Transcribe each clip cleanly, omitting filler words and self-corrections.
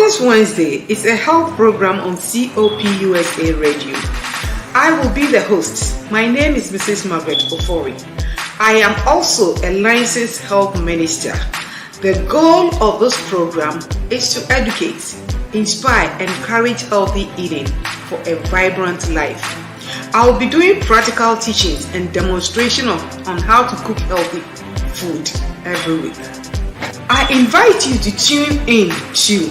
Wellness Wednesday is a health program on COPUSA Radio. I will be the host. My name is Mrs. Margaret Ofori. I am also a licensed health minister. The goal of this program is to educate, inspire, and encourage healthy eating for a vibrant life. I will be doing practical teachings and demonstration on how to cook healthy food every week. I invite you to tune in to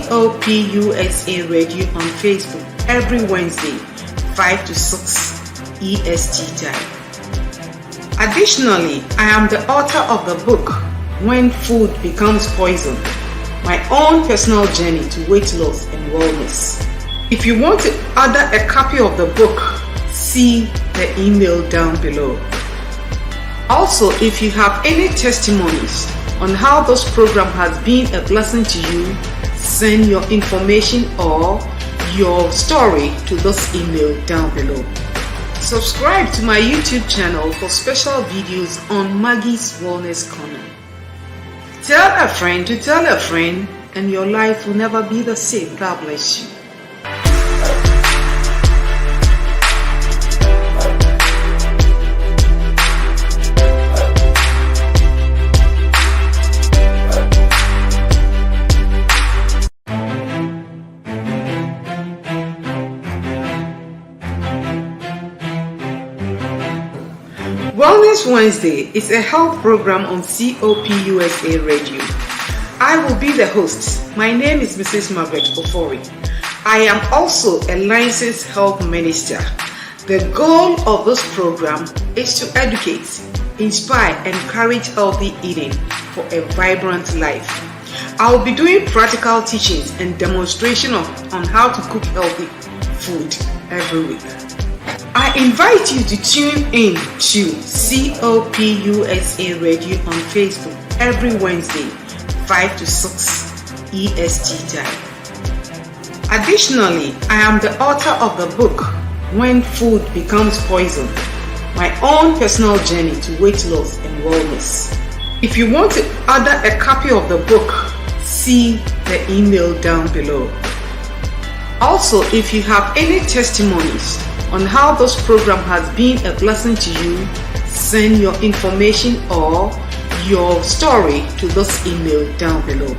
COPUSA Radio on Facebook every Wednesday, 5 to 6 EST time. Additionally, I am the author of the book, When Food Becomes Poison, my own personal journey to weight loss and wellness. If you want to order a copy of the book, see the email down below. Also, if you have any testimonies on how this program has been a blessing to you, send your information or your story to this email down below. Subscribe to my YouTube channel for special videos on Maggie's Wellness Corner. Tell a friend to tell a friend, and your life will never be the same. God bless you. Wellness Wednesday is a health program on COPUSA Radio. I will be the host. My name is Mrs. Margaret Ofori. I am also a licensed health minister. The goal of this program is to educate, inspire, and encourage healthy eating for a vibrant life. I will be doing practical teachings and demonstration on how to cook healthy food every week. I invite you to tune in to COPUSA Radio on Facebook every Wednesday, 5 to 6 EST time. Additionally, I am the author of the book, When Food Becomes Poison, my own personal journey to weight loss and wellness. If you want to order a copy of the book, see the email down below. Also, if you have any testimonies on how this program has been a blessing to you, send your information or your story to this email down below.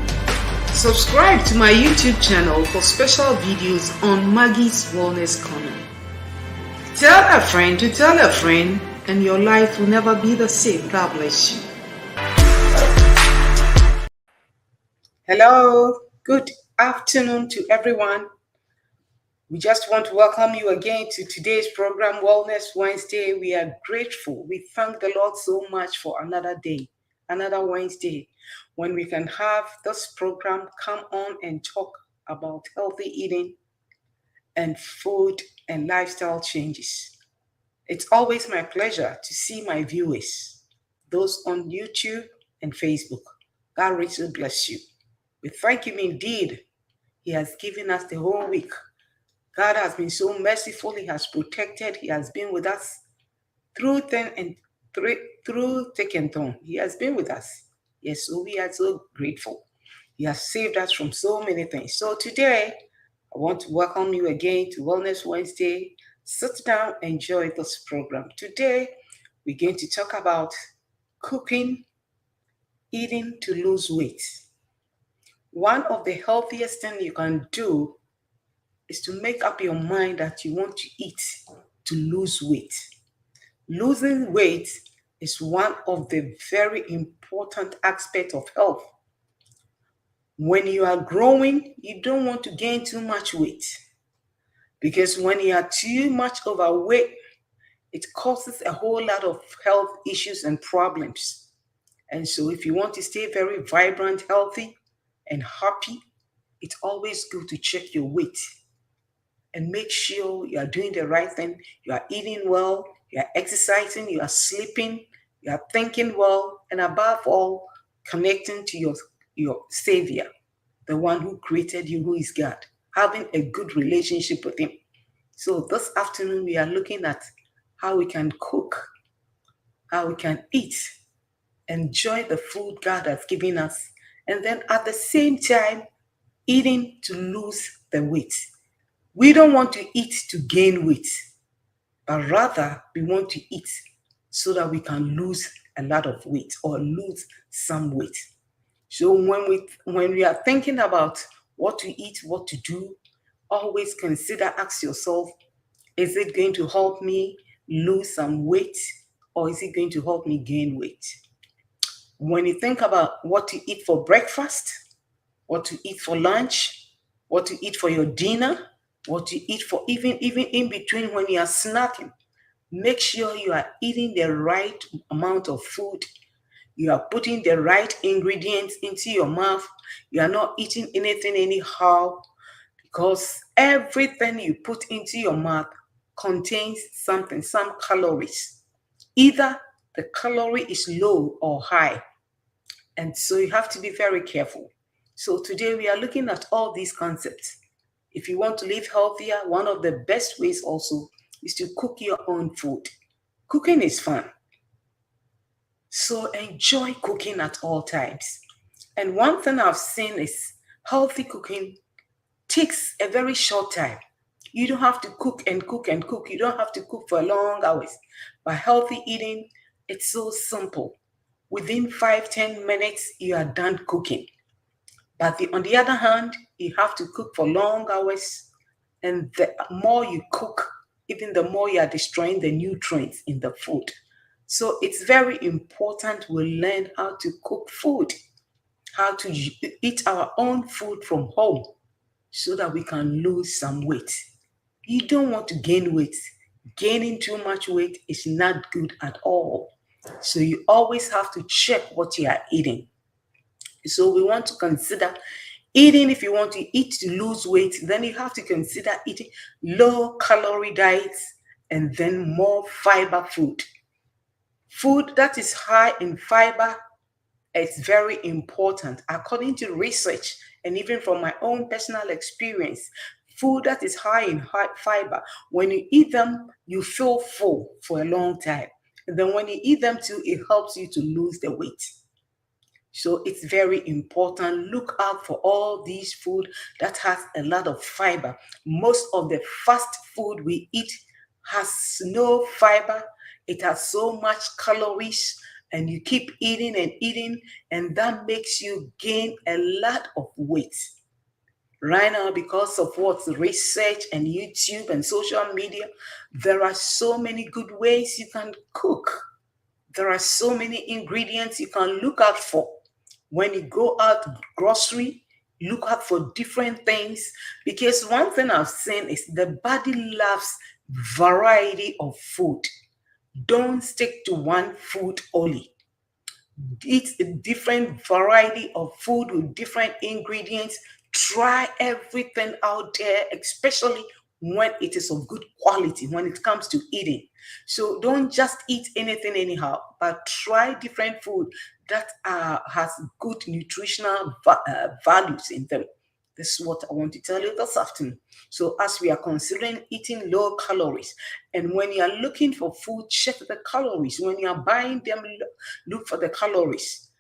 Subscribe to my YouTube channel for special videos on Maggie's Wellness Corner. Tell a friend to tell a friend, and your life will never be the same. God bless you. Hello, good afternoon to everyone. We just want to welcome you again to today's program, Wellness Wednesday. We are grateful. We thank the Lord so much for another day, another Wednesday, when we can have this program come on and talk about healthy eating and food and lifestyle changes. It's always my pleasure to see my viewers, those on YouTube and Facebook. God richly bless you. We thank Him indeed. He has given us the whole week. God has been so merciful. He has protected. He has been with us through thick and thin. He has been with us. Yes, so we are so grateful. He has saved us from so many things. So today, I want to welcome you again to Wellness Wednesday. Sit down, enjoy this program. Today, we're going to talk about cooking, eating to lose weight. One of the healthiest things you can do is to make up your mind that you want to eat to lose weight. Losing weight is one of the very important aspects of health. When you are growing, you don't want to gain too much weight, because when you are too much overweight, it causes a whole lot of health issues and problems. And so if you want to stay very vibrant, healthy, and happy, it's always good to check your weight and make sure you are doing the right thing. You are eating well, you are exercising, you are sleeping, you are thinking well, and above all, connecting to your Savior, the one who created you, who is God, having a good relationship with Him. So this afternoon, we are looking at how we can cook, how we can eat, enjoy the food God has given us, and then at the same time, eating to lose the weight. We don't want to eat to gain weight, but rather we want to eat so that we can lose a lot of weight or lose some weight. So when we are thinking about what to eat, what to do, always consider, ask yourself, is it going to help me lose some weight or is it going to help me gain weight? When you think about what to eat for breakfast, what to eat for lunch, what to eat for your dinner, what to eat for even in between when you are snacking, make sure you are eating the right amount of food. You are putting the right ingredients into your mouth. You are not eating anything anyhow, because everything you put into your mouth contains something, some calories. Either the calorie is low or high. And so you have to be very careful. So today we are looking at all these concepts. If you want to live healthier, one of the best ways also is to cook your own food. Cooking is fun. So enjoy cooking at all times. And one thing I've seen is healthy cooking takes a very short time. You don't have to cook and cook and cook. You don't have to cook for long hours. But healthy eating, it's so simple. Within 5-10 minutes, you are done cooking. But on the other hand, you have to cook for long hours. And the more you cook, even the more you are destroying the nutrients in the food. So it's very important we learn how to cook food, how to eat our own food from home so that we can lose some weight. You don't want to gain weight. Gaining too much weight is not good at all. So you always have to check what you are eating. So we want to consider eating. If you want to eat to lose weight, then you have to consider eating low calorie diets and then more fiber food. Food that is high in fiber is very important. According to research and even from my own personal experience, food that is high in fiber, when you eat them, you feel full for a long time. And then when you eat them too, it helps you to lose the weight. So it's very important. Look out for all these food that has a lot of fiber. Most of the fast food we eat has no fiber. It has so much calories, and you keep eating and eating, and that makes you gain a lot of weight. Right now, because of what research and YouTube and social media, there are so many good ways you can cook. There are so many ingredients you can look out for. When you go out grocery, look out for different things, because one thing I've seen is the body loves variety of food. Don't stick to one food only. Eat a different variety of food with different ingredients. Try everything out there, especially when it is of good quality, when it comes to eating. So don't just eat anything anyhow, but try different food that has good nutritional values in them. This is what I want to tell you this afternoon. So as we are considering eating low calories, and when you are looking for food, check the calories. When you are buying them, look for the calories.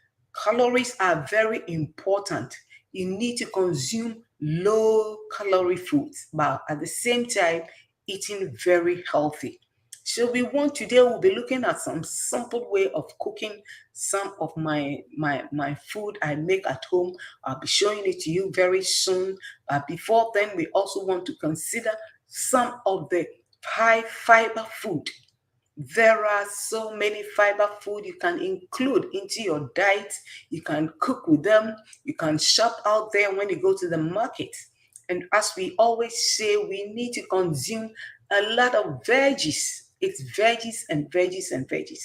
Calories are very important. You need to consume low calorie foods, but at the same time, eating very healthy. So today we'll be looking at some simple way of cooking some of my food I make at home. I'll be showing it to you very soon. But before then, we also want to consider some of the high fiber food. There are so many fiber food you can include into your diet. You can cook with them. You can shop out there when you go to the market. And as we always say, we need to consume a lot of veggies. It's veggies and veggies and veggies.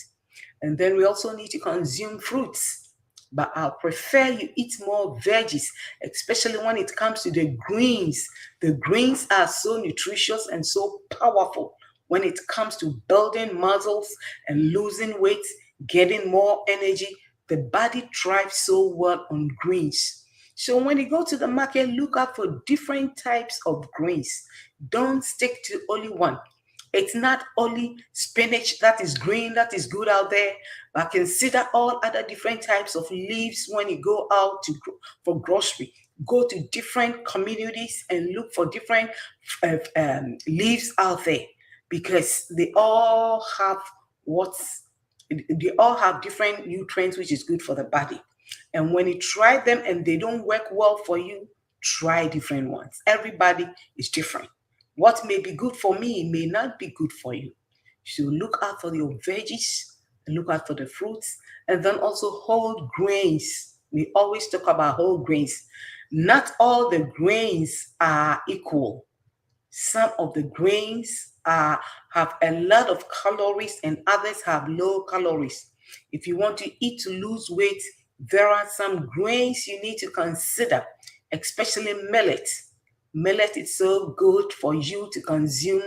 And then we also need to consume fruits. But I prefer you eat more veggies, especially when it comes to the greens. The greens are so nutritious and so powerful when it comes to building muscles and losing weight, getting more energy. The body thrives so well on greens. So when you go to the market, look out for different types of greens. Don't stick to only one. It's not only spinach that is green, that is good out there, but consider all other different types of leaves when you go out for grocery. Go to different communities and look for different leaves out there, because they all have different nutrients which is good for the body. And when you try them and they don't work well for you, try different ones. Everybody is different. What may be good for me may not be good for you. So look out for your veggies and look out for the fruits, and then also whole grains. We always talk about whole grains. Not all the grains are equal. Some of the grains have a lot of calories and others have low calories. If you want to eat to lose weight, there are some grains you need to consider, especially millet. Millet is so good for you to consume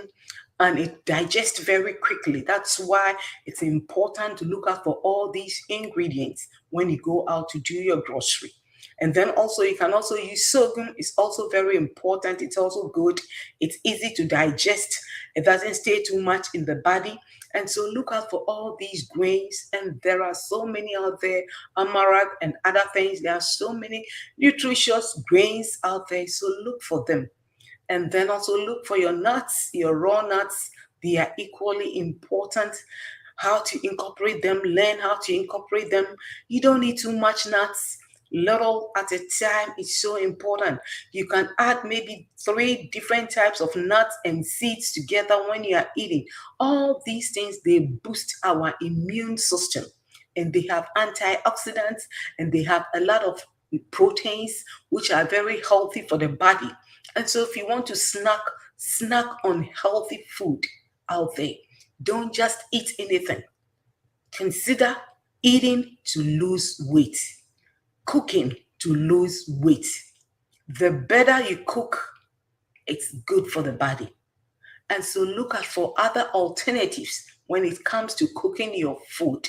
and it digests very quickly. That's why it's important to look out for all these ingredients when you go out to do your grocery. And then also you can also use sorghum. It's also very important. It's also good. It's easy to digest. It doesn't stay too much in the body. And so look out for all these grains. And there are so many out there, amaranth and other things. There are so many nutritious grains out there. So look for them. And then also look for your nuts, your raw nuts. They are equally important. How to incorporate them, learn how to incorporate them. You don't need too much nuts. Little at a time is so important. You can add maybe 3 different types of nuts and seeds together when you are eating. All these things, they boost our immune system, and they have antioxidants, and they have a lot of proteins which are very healthy for the body. And so if you want to snack on healthy food out there, don't just eat anything. Consider eating to lose weight, cooking to lose weight. The better you cook, it's good for the body. And so look out for other alternatives when it comes to cooking your food.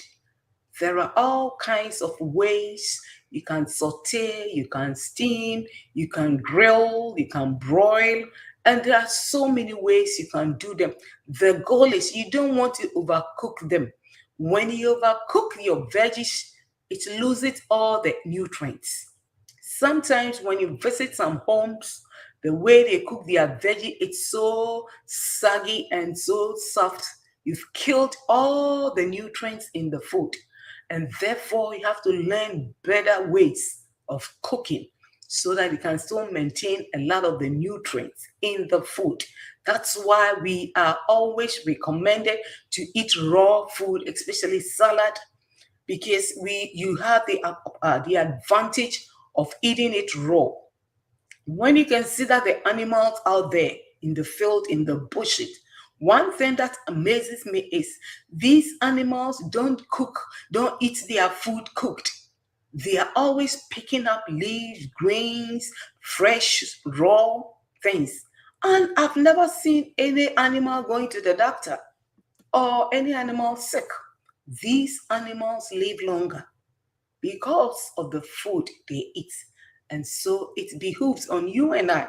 There are all kinds of ways. You can saute, you can steam, you can grill, you can broil, and there are so many ways you can do them. The goal is you don't want to overcook them. When you overcook your veggies, it loses all the nutrients. Sometimes when you visit some homes, the way they cook their veggie, it's so saggy and so soft. You've killed all the nutrients in the food. And therefore, you have to learn better ways of cooking so that you can still maintain a lot of the nutrients in the food. That's why we are always recommended to eat raw food, especially salad, because you have the advantage of eating it raw. When you consider the animals out there in the field, in the bushes, one thing that amazes me is these animals don't eat their food cooked. They are always picking up leaves, grains, fresh, raw things. And I've never seen any animal going to the doctor or any animal sick. These animals live longer because of the food they eat. And so it behooves on you and I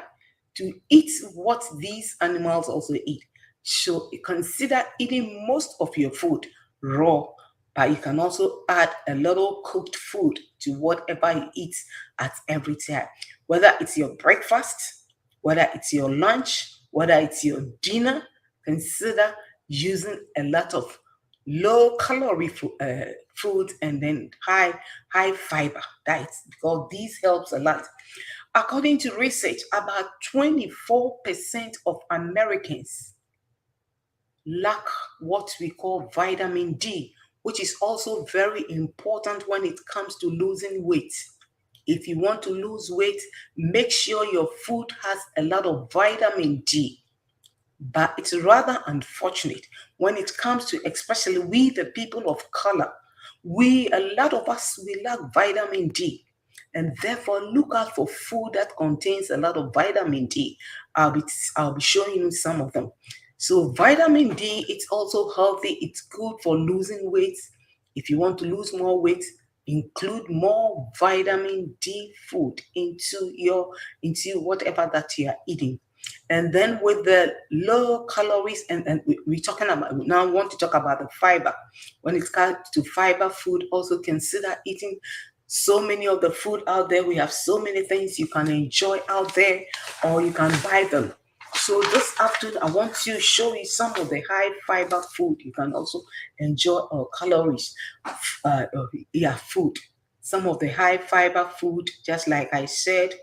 to eat what these animals also eat. So consider eating most of your food raw, but you can also add a little cooked food to whatever you eat at every time. Whether it's your breakfast, whether it's your lunch, whether it's your dinner, consider using a lot of low calorie food and then high fiber diets, because these helps a lot. According to research, about 24% of Americans lack what we call vitamin D, which is also very important when it comes to losing weight. If you want to lose weight, make sure your food has a lot of vitamin D. But it's rather unfortunate when it comes to, especially we, the people of color, a lot of us, we lack vitamin D. And therefore, look out for food that contains a lot of vitamin D. I'll be showing you some of them. So vitamin D, it's also healthy. It's good for losing weight. If you want to lose more weight, include more vitamin D food into whatever that you are eating. And then with the low calories, and we're talking about, we now want to talk about the fiber. When it comes to fiber food, also consider eating So many of the food out there, we have so many things you can enjoy out there, or you can buy them. So this afternoon, I want to show you some of the high fiber food you can also enjoy, or calories, food. Some of the high fiber food, just like I said,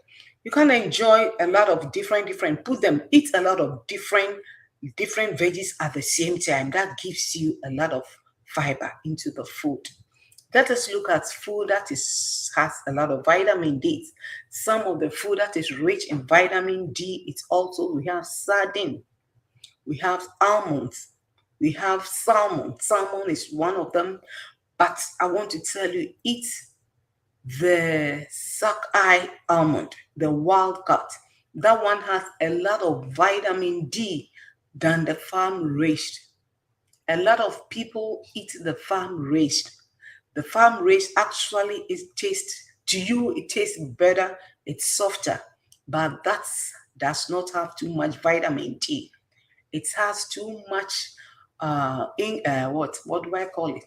you can enjoy a lot of different, put them, eat a lot of different veggies at the same time. That gives you a lot of fiber into the food. Let us look at food that has a lot of vitamin D. Some of the food that is rich in vitamin D, it's also, we have sardine, we have almonds, we have salmon. Salmon is one of them, but I want to tell you, eat the sockeye almond, the wild cut. That one has a lot of vitamin D than the farm raised. A lot of people eat the farm raised. The farm raised actually is taste to you, it tastes better, it's softer, but that does not have too much vitamin D. It has too much in what do I call it?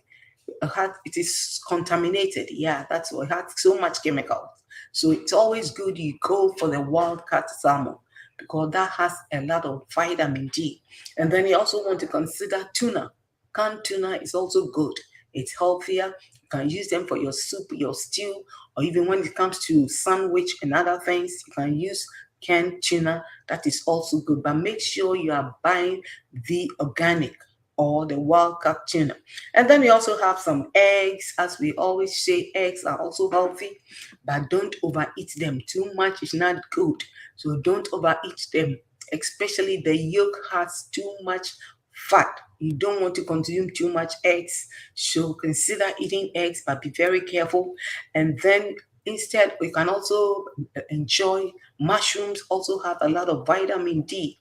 It is contaminated. Yeah, that's what, it has so much chemicals. So it's always good you go for the wild cut salmon, because that has a lot of vitamin D. And then you also want to consider tuna. Canned tuna is also good. It's healthier. You can use them for your soup, your stew, or even when it comes to sandwich and other things, you can use canned tuna. That is also good. But make sure you are buying the organic or the wild caught tuna. And then we also have some eggs. As we always say, eggs are also healthy, but don't overeat them. Too much is not good. So don't overeat them, especially the yolk has too much fat. You don't want to consume too much eggs. So consider eating eggs, but be very careful. And then instead, you can also enjoy mushrooms, also have a lot of vitamin D.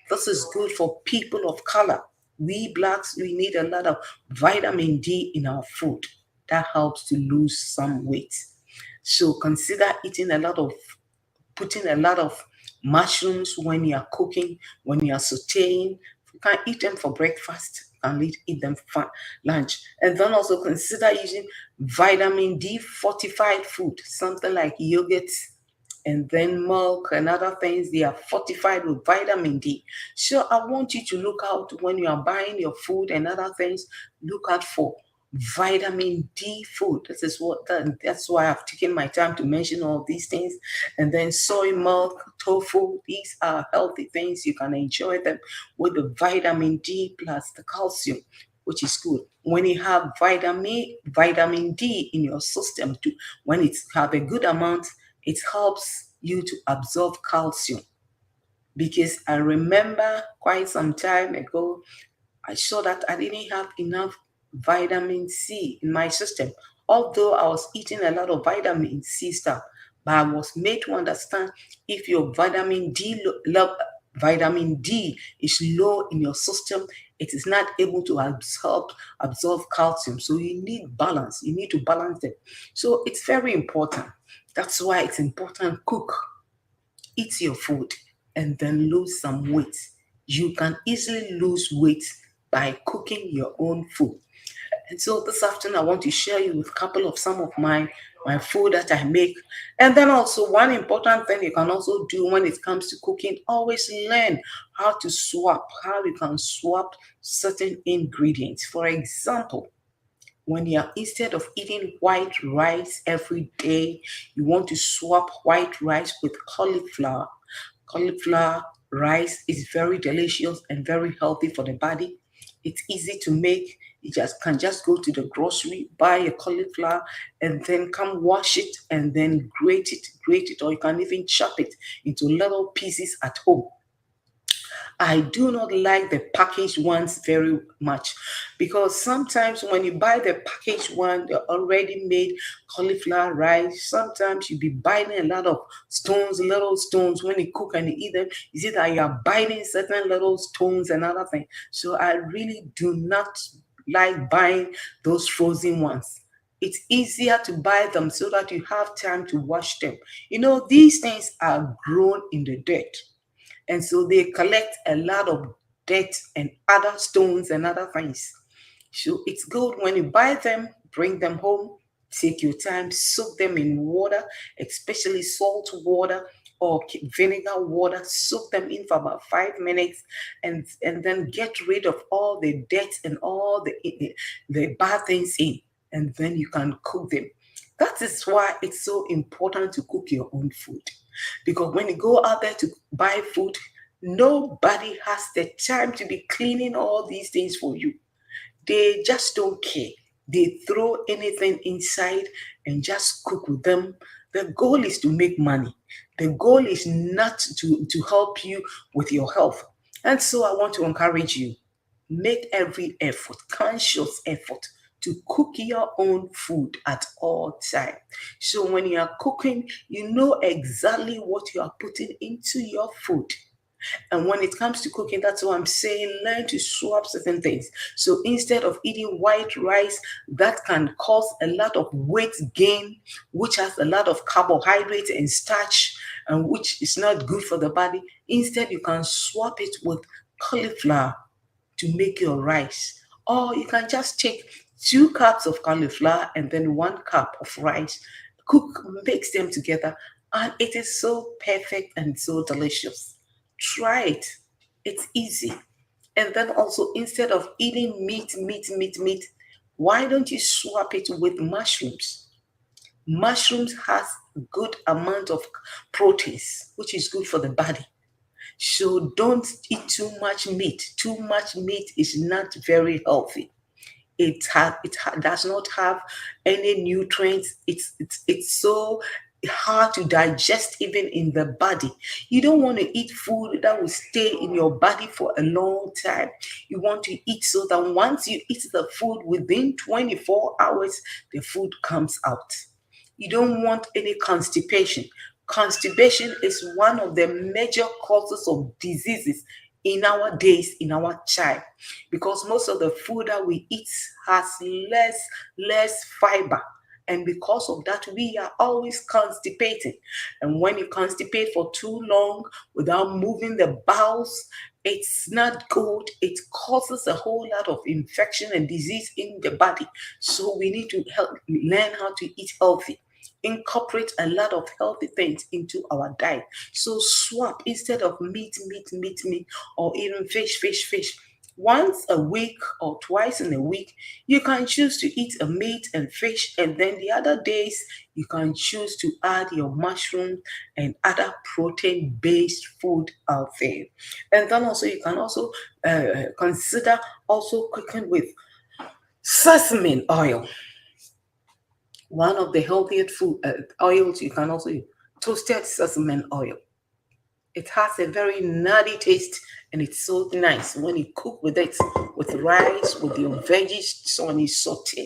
This is good for people of color. We blacks, we need a lot of vitamin D in our food. That helps to lose some weight. So consider putting a lot of mushrooms when you are cooking, when you are sauteing. You can eat them for breakfast, you can eat them for lunch. And then also consider using vitamin D fortified food, something like yogurt, and then milk and other things. They are fortified with vitamin D. So I want you to look out when you are buying your food and other things, look out for vitamin D food. That's why I've taken my time to mention all these things. And then soy milk, tofu, these are healthy things. You can enjoy them with the vitamin D plus the calcium, which is good. When you have vitamin D in your system too, when it's have a good amount, it helps you to absorb calcium. Because I remember quite some time ago, I saw that I didn't have enough vitamin C in my system. Although I was eating a lot of vitamin C stuff, but I was made to understand, if your vitamin D is low in your system, it is not able to absorb calcium. So you need balance. You need to balance them. So it's very important. That's why it's important. Cook, eat your food, and then lose some weight. You can easily lose weight by cooking your own food. And so this afternoon, I want to share you with a couple of some of my food that I make. And then also one important thing you can also do when it comes to cooking, always learn how you can swap certain ingredients. For example, when you're, instead of eating white rice every day, you want to swap white rice with cauliflower. Cauliflower rice is very delicious and very healthy for the body. It's easy to make. You just go to the grocery, buy a cauliflower, and then come wash it and then grate it, or you can even chop it into little pieces at home. I do not like the packaged ones very much, because sometimes when you buy the packaged one, the already made cauliflower rice, sometimes you be biting a lot of little stones when you cook and you eat them. You see that you are biting certain little stones and other things. So I really do not like buying those frozen ones. It's easier to buy them so that you have time to wash them. These things are grown in the dirt, and so they collect a lot of dirt and other stones and other things. So it's good when you buy them, bring them home, Take your time, soak them in water, especially salt water or vinegar water. Soak them in for about 5 minutes, and then get rid of all the dirt and all the bad things in, and then you can cook them. That is why it's so important to cook your own food, because when you go out there to buy food, nobody has the time to be cleaning all these things for you. They just don't care. They throw anything inside and just cook with them. The goal is to make money. The goal is not to help you with your health. And so I want to encourage you, make every effort, conscious effort, to cook your own food at all time. So when you are cooking, you know exactly what you are putting into your food. And when it comes to cooking, that's what I'm saying. Learn to swap certain things. So instead of eating white rice, that can cause a lot of weight gain, which has a lot of carbohydrates and starch, and which is not good for the body. Instead, you can swap it with cauliflower to make your rice. Or you can just take 2 cups of cauliflower and then 1 cup of rice. Cook, mix them together, and it is so perfect and so delicious. Try it. It's easy. And then also, instead of eating meat, why don't you swap it with mushrooms? Mushrooms has good amount of proteins, which is good for the body. So don't eat too much meat. Too much meat is not very healthy. Does not have any nutrients. It's so hard to digest even in the body. You don't want to eat food that will stay in your body for a long time. You want to eat so that once you eat the food, within 24 hours, the food comes out. You don't want any constipation. Constipation is one of the major causes of diseases in our days, in our time, because most of the food that we eat has less fiber. And because of that, we are always constipated. And when you constipate for too long without moving the bowels, it's not good. It causes a whole lot of infection and disease in the body. So we need to learn how to eat healthy. Incorporate a lot of healthy things into our diet. So swap, instead of meat, or even fish. Once a week or twice in a week, you can choose to eat a meat and fish, and then the other days you can choose to add your mushroom and other protein-based food out there. And then also you can also consider also cooking with sesame oil, one of the healthiest food oils you can also use. Toasted sesame oil. It has a very nutty taste, and it's so nice when you cook with it, with rice, with your veggies, so when you saute.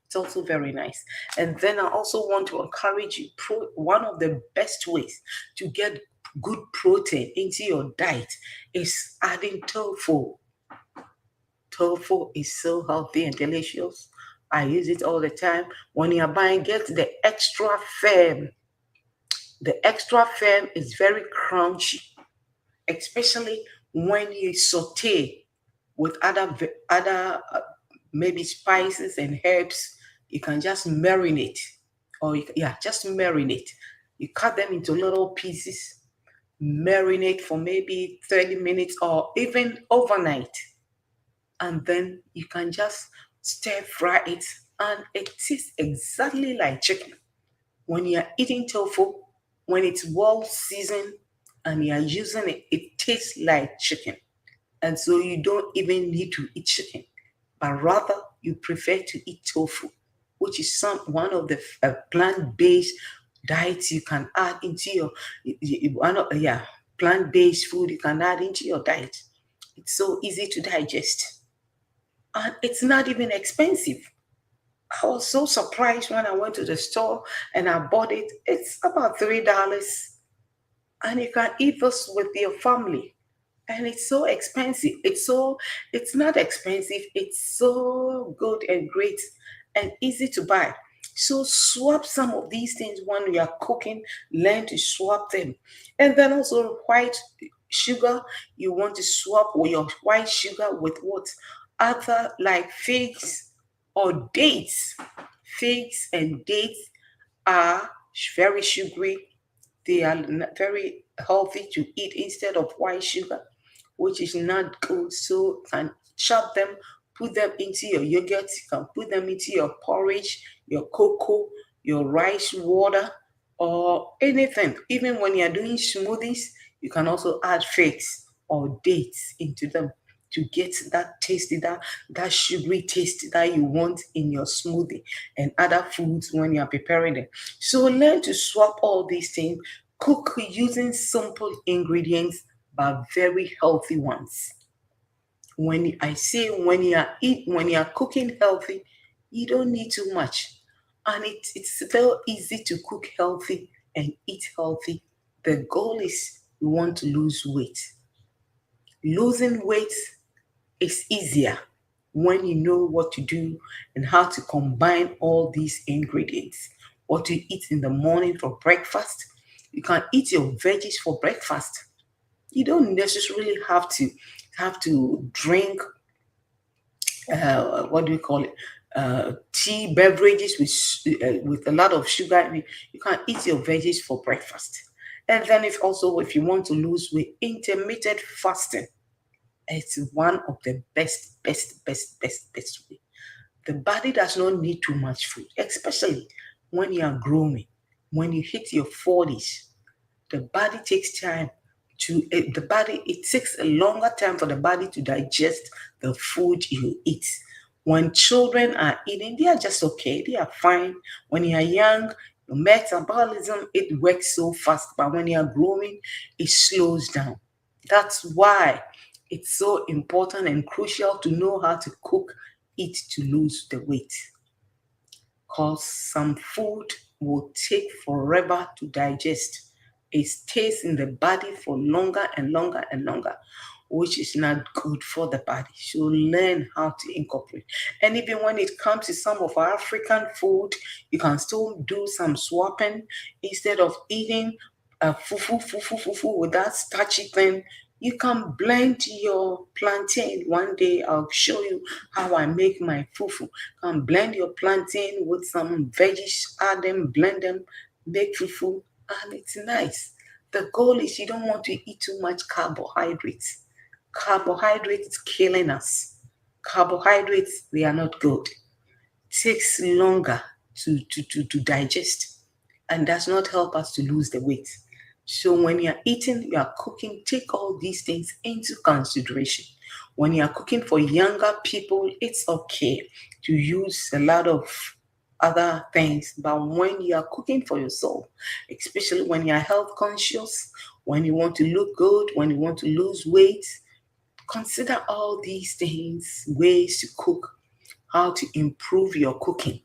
It's also very nice. And then I also want to encourage you, one of the best ways to get good protein into your diet is adding tofu. Tofu is so healthy and delicious. I use it all the time. When you're buying, get the extra firm. The extra firm is very crunchy, especially when you saute with other maybe spices and herbs. You can just marinate, or just marinate. You cut them into little pieces, marinate for maybe 30 minutes or even overnight, and then you can just stir fry it, and it tastes exactly like chicken. When you're eating tofu, when it's well seasoned and you're using it, it tastes like chicken. And so you don't even need to eat chicken, but rather you prefer to eat tofu, which is one of the plant-based diets you can add into plant-based food you can add into your diet. It's so easy to digest, and it's not even expensive. I was so surprised when I went to the store and I bought it. It's about $3, and you can eat this with your family. And it's so expensive. It's not expensive. It's so good and great and easy to buy. So swap some of these things when you are cooking. Learn to swap them. And then also white sugar. You want to swap your white sugar with what? Other like figs or dates. Figs and dates are very sugary. They are very healthy to eat instead of white sugar, which is not good. So you can chop them, put them into your yogurt, you can put them into your porridge, your cocoa, your rice water, or anything. Even when you're doing smoothies, you can also add figs or dates into them to get that tasty, that sugary taste that you want in your smoothie and other foods when you're preparing them. So learn to swap all these things, cook using simple ingredients but very healthy ones. When you are cooking healthy, you don't need too much. And it's very easy to cook healthy and eat healthy. The goal is you want to lose weight. Losing weight is easier when you know what to do and how to combine all these ingredients. What to eat in the morning for breakfast. You can eat your veggies for breakfast. You don't necessarily have to drink what do we call it, tea beverages with a lot of sugar. You can eat your veggies for breakfast. And then if you want to lose weight, intermittent fasting, it's one of the best way. The body does not need too much food, especially when you are growing. When you hit your 40s, the body takes time it takes a longer time for the body to digest the food you eat. When children are eating, they are just okay, they are fine. When you are young, your metabolism, it works so fast, but when you are growing, it slows down. That's why it's so important and crucial to know how to cook it to lose the weight. Because some food will take forever to digest. It stays in the body for longer and longer and longer, which is not good for the body. So learn how to incorporate. And even when it comes to some of our African food, you can still do some swapping. Instead of eating fufu with that starchy thing, you can blend your plantain. One day I'll show you how I make my fufu. You can blend your plantain with some veggies, add them, blend them, make fufu, and it's nice. The goal is you don't want to eat too much carbohydrates. Carbohydrates killing us. Carbohydrates, they are not good. It takes longer to digest and does not help us to lose the weight. So when you're eating, you are cooking, take all these things into consideration. When you're cooking for younger people, it's okay to use a lot of other things. But when you are cooking for yourself, especially when you are health conscious, when you want to look good, when you want to lose weight, consider all these things, ways to cook, how to improve your cooking.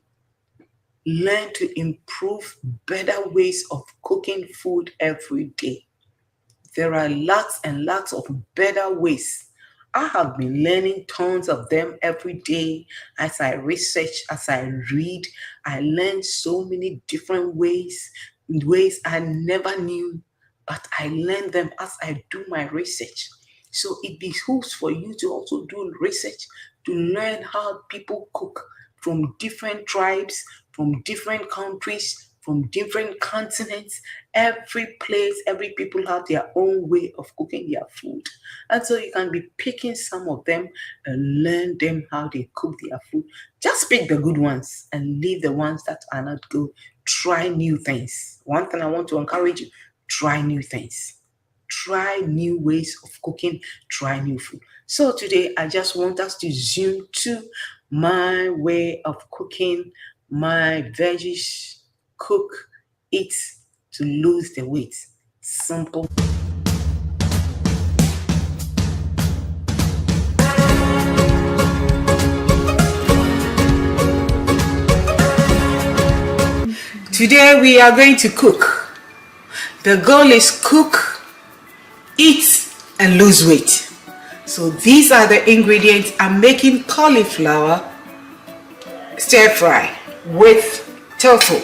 Learn to improve better ways of cooking food every day. There are lots and lots of better ways. I have been learning tons of them every day as I research, as I read. I learn so many different ways I never knew, but I learn them as I do my research. So it behooves for you to also do research to learn how people cook from different tribes, from different countries, from different continents. Every place, every people have their own way of cooking their food. And so you can be picking some of them and learn them how they cook their food. Just pick the good ones and leave the ones that are not good. Try new things. One thing I want to encourage you, try new things. Try new ways of cooking, try new food. So today I just want us to zoom to my way of cooking my veggies, cook, eat to lose the weight. Simple. Today we are going to cook. The goal is cook, eat, and lose weight. So these are the ingredients. I'm making cauliflower stir fry with tofu.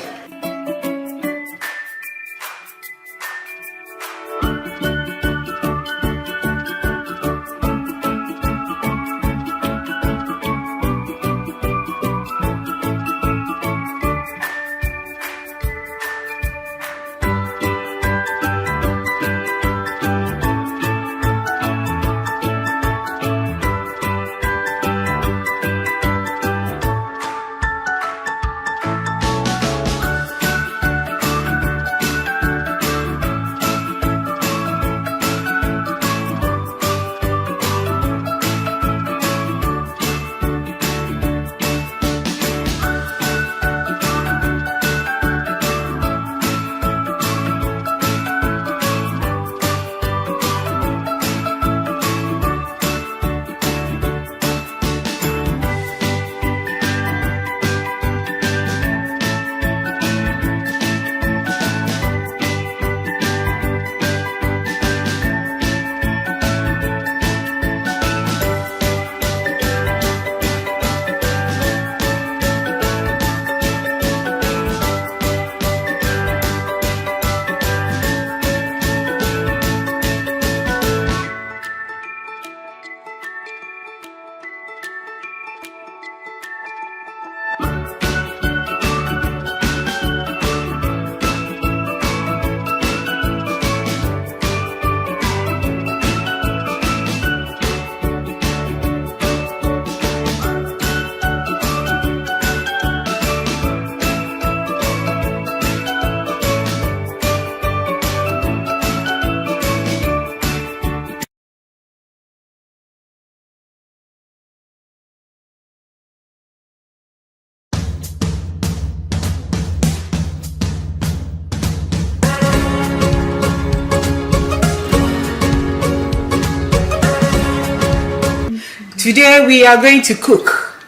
Today we are going to cook.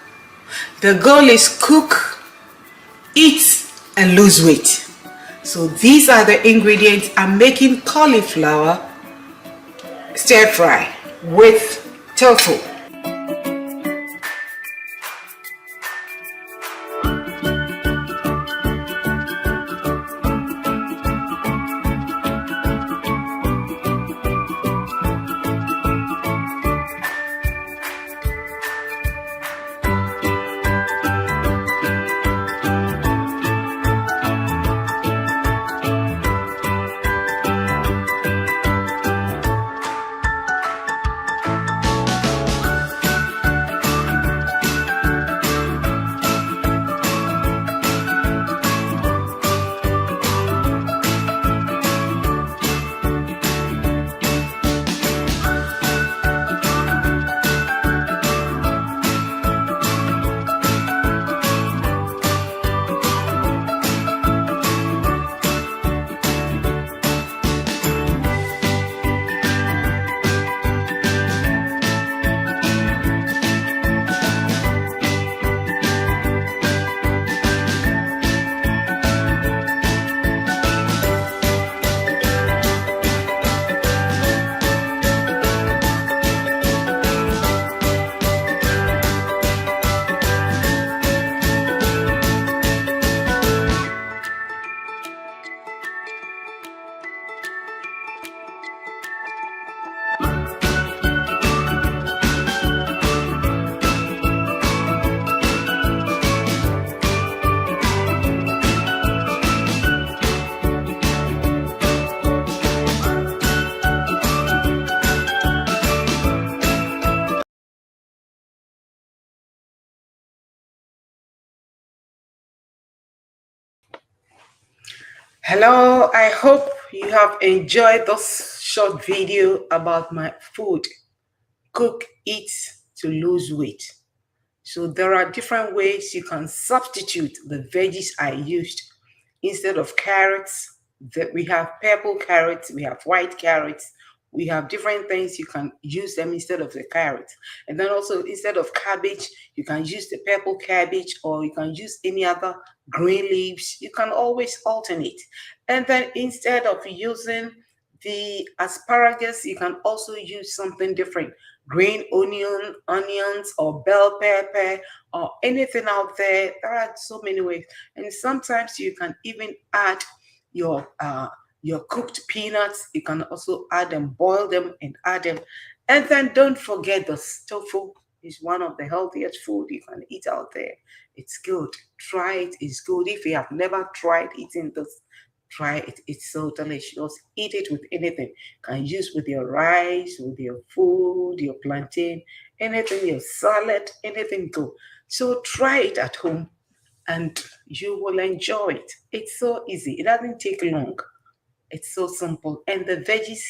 The goal is cook, eat, and lose weight. So these are the ingredients. I'm making cauliflower stir fry with tofu. Hello, I hope you have enjoyed this short video about my food. Cook, eat to lose weight. So there are different ways you can substitute the veggies I used. Instead of carrots, that we have purple carrots, we have white carrots, we have different things. You can use them instead of the carrots. And then also instead of cabbage, you can use the purple cabbage, or you can use any other green leaves. You can always alternate. And then instead of using the asparagus, you can also use something different. Green onions, or bell pepper, or anything out there. There are so many ways. And sometimes you can even add your cooked peanuts. You can also add them, boil them, and add them. And then don't forget the tofu is one of the healthiest food you can eat out there. It's good. Try it. It's good. If you have never tried eating this, try it. It's so delicious. Eat it with anything. Can use with your rice, with your food, your plantain, anything, your salad, anything go. So try it at home and you will enjoy it. It's so easy. It doesn't take long. It's so simple. And the veggies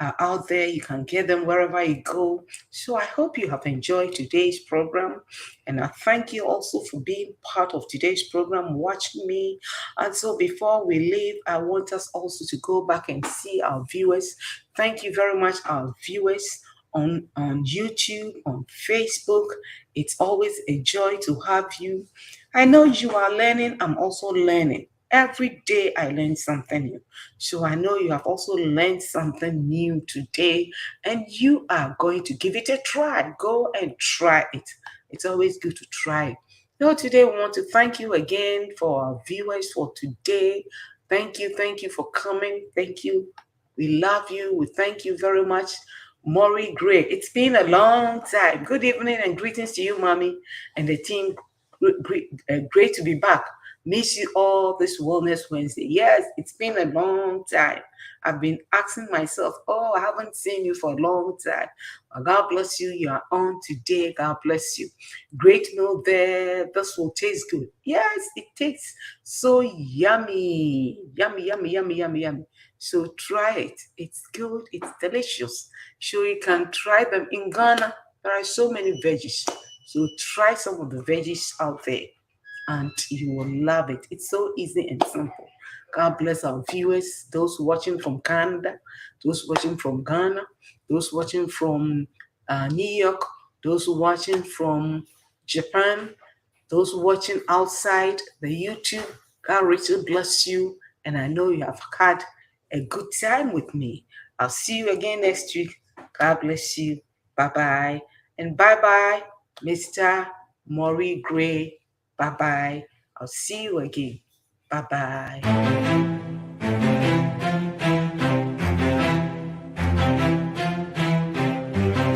are out there. You can get them wherever you go. So I hope you have enjoyed today's program. And I thank you also for being part of today's program, watching me. And so before we leave, I want us also to go back and see our viewers. Thank you very much, our viewers on YouTube, on Facebook. It's always a joy to have you. I know you are learning. I'm also learning. Every day I learn something new. So I know you have also learned something new today, and you are going to give it a try. Go and try it. It's always good to try it. So today we want to thank you again for our viewers for today. Thank you for coming. Thank you. We love you. We thank you very much. Maury Gray, it's been a long time. Good evening and greetings to you, Mommy, and the team. Great to be back. Miss you all this Wellness Wednesday. Yes, it's been a long time. I've been asking myself, I haven't seen you for a long time. God bless you. You are on today. God bless you. Great meal there. This will taste good. Yes, it tastes so yummy. Yummy, yummy, yummy, yummy, yummy. So try it. It's good. It's delicious. Sure, you can try them in Ghana. There are so many veggies. So try some of the veggies out there, and you will love it. It's so easy and simple. God bless our viewers, those watching from Canada, those watching from Ghana, those watching from New York, those watching from Japan, those watching outside the YouTube. God richly bless you. And I know you have had a good time with me. I'll see you again next week. God bless you. Bye bye. And bye bye, Mr. Maury Gray. Bye bye. I'll see you again. Bye bye.